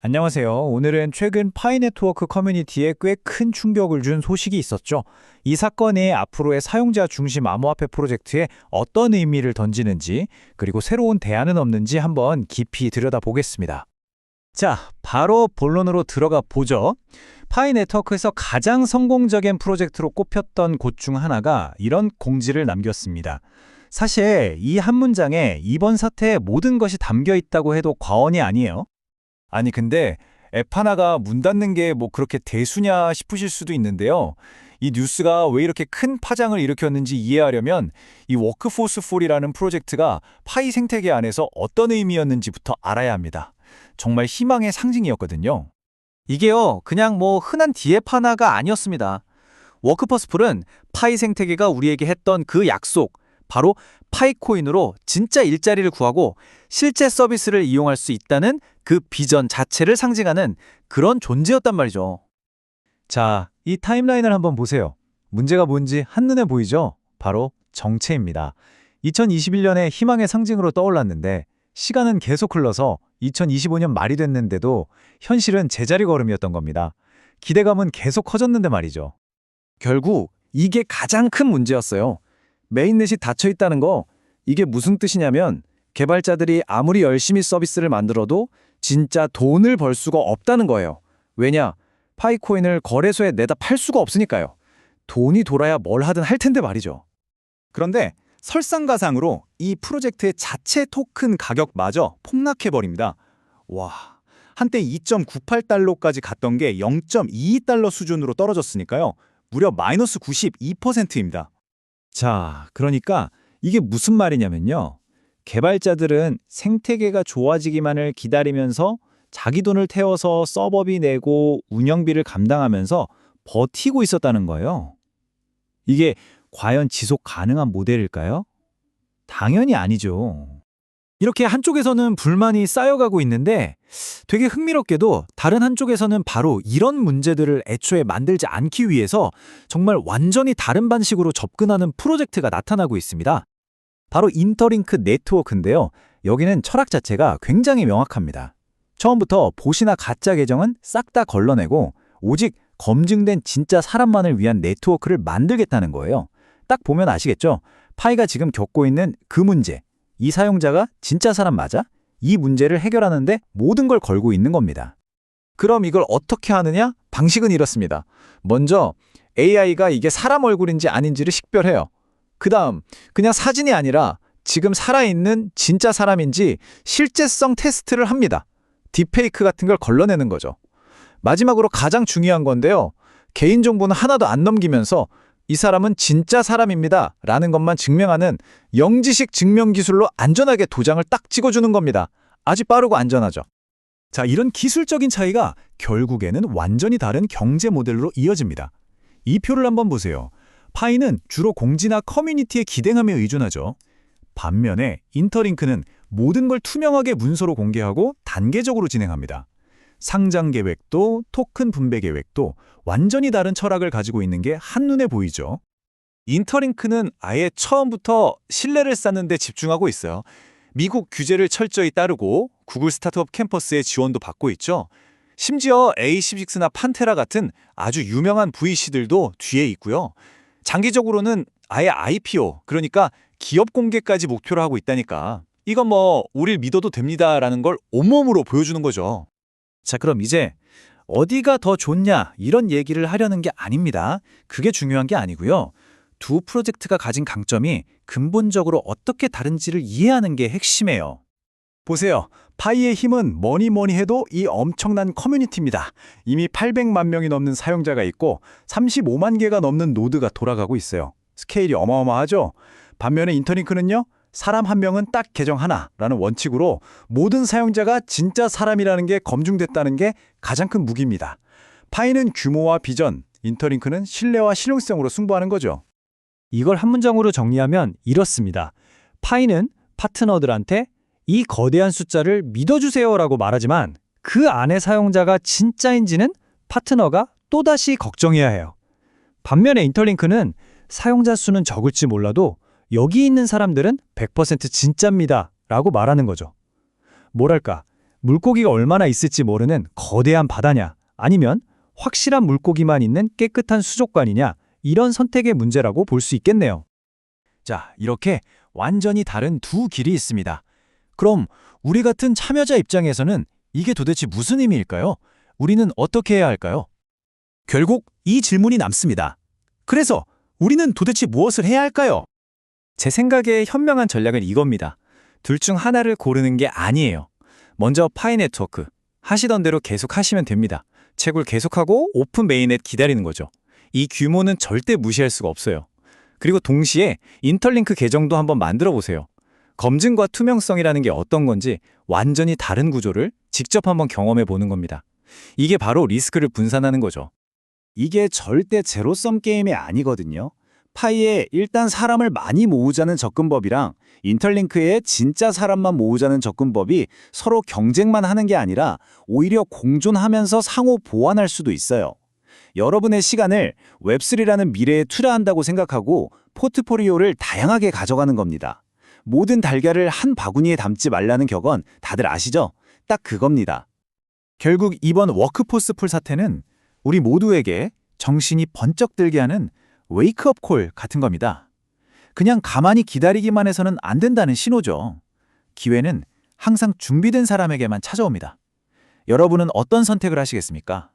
안녕하세요. 오늘은 최근 파이 네트워크 커뮤니티에 꽤 큰 충격을 준 소식이 있었죠. 이 사건이 앞으로의 사용자 중심 암호화폐 프로젝트에 어떤 의미를 던지는지, 그리고 새로운 대안은 없는지 한번 깊이 들여다보겠습니다. 자, 바로 본론으로 들어가 보죠. 파이 네트워크에서 가장 성공적인 프로젝트로 꼽혔던 곳 중 하나가 이런 공지를 남겼습니다. 사실 이 한 문장에 이번 사태의 모든 것이 담겨 있다고 해도 과언이 아니에요. 아니 근데 앱 하나가 문 닫는 게 뭐 그렇게 대수냐 싶으실 수도 있는데요. 이 뉴스가 왜 이렇게 큰 파장을 일으켰는지 이해하려면 이 워크포스 4이라는 프로젝트가 파이 생태계 안에서 어떤 의미였는지부터 알아야 합니다. 정말 희망의 상징이었거든요. 이게요, 그냥 뭐 흔한 디앱 하나가 아니었습니다. 워크퍼스풀은 파이 생태계가 우리에게 했던 그 약속, 바로 파이코인으로 진짜 일자리를 구하고 실제 서비스를 이용할 수 있다는 그 비전 자체를 상징하는 그런 존재였단 말이죠. 자, 이 타임라인을 한번 보세요. 문제가 뭔지 한눈에 보이죠? 바로 정체입니다. 2021년에 희망의 상징으로 떠올랐는데 시간은 계속 흘러서 2025년 말이 됐는데도 현실은 제자리 걸음이었던 겁니다. 기대감은 계속 커졌는데 말이죠. 결국 이게 가장 큰 문제였어요. 메인넷이 닫혀 있다는 거, 이게 무슨 뜻이냐면 개발자들이 아무리 열심히 서비스를 만들어도 진짜 돈을 벌 수가 없다는 거예요. 왜냐? 파이코인을 거래소에 내다 팔 수가 없으니까요. 돈이 돌아야 뭘 하든 할 텐데 말이죠. 그런데 설상가상으로 이 프로젝트의 자체 토큰 가격마저 폭락해버립니다. 와, 한때 2.98달러까지 갔던 게 0.22달러 수준으로 떨어졌으니까요. 무려 마이너스 92%입니다. 자, 그러니까 이게 무슨 말이냐면요. 개발자들은 생태계가 좋아지기만을 기다리면서 자기 돈을 태워서 서버비 내고 운영비를 감당하면서 버티고 있었다는 거예요. 이게 과연 지속 가능한 모델일까요? 당연히 아니죠. 이렇게 한쪽에서는 불만이 쌓여가고 있는데 되게 흥미롭게도 다른 한쪽에서는 바로 이런 문제들을 애초에 만들지 않기 위해서 정말 완전히 다른 방식으로 접근하는 프로젝트가 나타나고 있습니다. 바로 인터링크 네트워크인데요. 여기는 철학 자체가 굉장히 명확합니다. 처음부터 봇이나 가짜 계정은 싹 다 걸러내고 오직 검증된 진짜 사람만을 위한 네트워크를 만들겠다는 거예요. 딱 보면 아시겠죠? 파이가 지금 겪고 있는 그 문제, 이 사용자가 진짜 사람 맞아? 이 문제를 해결하는데 모든 걸 걸고 있는 겁니다. 그럼 이걸 어떻게 하느냐? 방식은 이렇습니다. 먼저 AI가 이게 사람 얼굴인지 아닌지를 식별해요. 그 다음 그냥 사진이 아니라 지금 살아있는 진짜 사람인지 실제성 테스트를 합니다. 딥페이크 같은 걸 걸러내는 거죠. 마지막으로 가장 중요한 건데요. 개인정보는 하나도 안 넘기면서 이 사람은 진짜 사람입니다 라는 것만 증명하는 영지식 증명 기술로 안전하게 도장을 딱 찍어주는 겁니다. 아주 빠르고 안전하죠. 자, 이런 기술적인 차이가 결국에는 완전히 다른 경제 모델로 이어집니다. 이 표를 한번 보세요. 파이는 주로 공지나 커뮤니티의 기대감에 의존하죠. 반면에 인터링크는 모든 걸 투명하게 문서로 공개하고 단계적으로 진행합니다. 상장 계획도 토큰 분배 계획도 완전히 다른 철학을 가지고 있는 게 한눈에 보이죠. 인터링크는 아예 처음부터 신뢰를 쌓는 데 집중하고 있어요. 미국 규제를 철저히 따르고 구글 스타트업 캠퍼스의 지원도 받고 있죠. 심지어 A16나 판테라 같은 아주 유명한 VC들도 뒤에 있고요. 장기적으로는 아예 IPO, 그러니까 기업 공개까지 목표로 하고 있다니까. 이건 뭐 우릴 믿어도 됩니다라는 걸 온몸으로 보여주는 거죠. 자, 그럼 이제 어디가 더 좋냐 이런 얘기를 하려는 게 아닙니다. 그게 중요한 게 아니고요. 두 프로젝트가 가진 강점이 근본적으로 어떻게 다른지를 이해하는 게 핵심이에요. 보세요. 파이의 힘은 뭐니 해도 이 엄청난 커뮤니티입니다. 이미 800만 명이 넘는 사용자가 있고 35만 개가 넘는 노드가 돌아가고 있어요. 스케일이 어마어마하죠? 반면에 인터링크는요. 사람 한 명은 딱 계정 하나라는 원칙으로 모든 사용자가 진짜 사람이라는 게 검증됐다는 게 가장 큰 무기입니다. 파이는 규모와 비전, 인터링크는 신뢰와 실용성으로 승부하는 거죠. 이걸 한 문장으로 정리하면 이렇습니다. 파이는 파트너들한테 이 거대한 숫자를 믿어주세요라고 말하지만 그 안에 사용자가 진짜인지는 파트너가 또다시 걱정해야 해요. 반면에 인터링크는 사용자 수는 적을지 몰라도 여기 있는 사람들은 100% 진짜입니다 라고 말하는 거죠. 뭐랄까, 물고기가 얼마나 있을지 모르는 거대한 바다냐, 아니면 확실한 물고기만 있는 깨끗한 수족관이냐, 이런 선택의 문제라고 볼 수 있겠네요. 자, 이렇게 완전히 다른 두 길이 있습니다. 그럼 우리 같은 참여자 입장에서는 이게 도대체 무슨 의미일까요? 우리는 어떻게 해야 할까요? 결국 이 질문이 남습니다. 그래서 우리는 도대체 무엇을 해야 할까요? 제 생각에 현명한 전략은 이겁니다. 둘 중 하나를 고르는 게 아니에요. 먼저 파이 네트워크, 하시던 대로 계속 하시면 됩니다. 채굴 계속하고 오픈 메인넷 기다리는 거죠. 이 규모는 절대 무시할 수가 없어요. 그리고 동시에 인터링크 계정도 한번 만들어 보세요. 검증과 투명성이라는 게 어떤 건지 완전히 다른 구조를 직접 한번 경험해 보는 겁니다. 이게 바로 리스크를 분산하는 거죠. 이게 절대 제로섬 게임이 아니거든요. 파이에 일단 사람을 많이 모으자는 접근법이랑 인터링크에 진짜 사람만 모으자는 접근법이 서로 경쟁만 하는 게 아니라 오히려 공존하면서 상호 보완할 수도 있어요. 여러분의 시간을 웹3라는 미래에 투자한다고 생각하고 포트포리오를 다양하게 가져가는 겁니다. 모든 달걀을 한 바구니에 담지 말라는 격언 다들 아시죠? 딱 그겁니다. 결국 이번 워크포스 풀 사태는 우리 모두에게 정신이 번쩍 들게 하는 웨이크업 콜 같은 겁니다. 그냥 가만히 기다리기만 해서는 안 된다는 신호죠. 기회는 항상 준비된 사람에게만 찾아옵니다. 여러분은 어떤 선택을 하시겠습니까?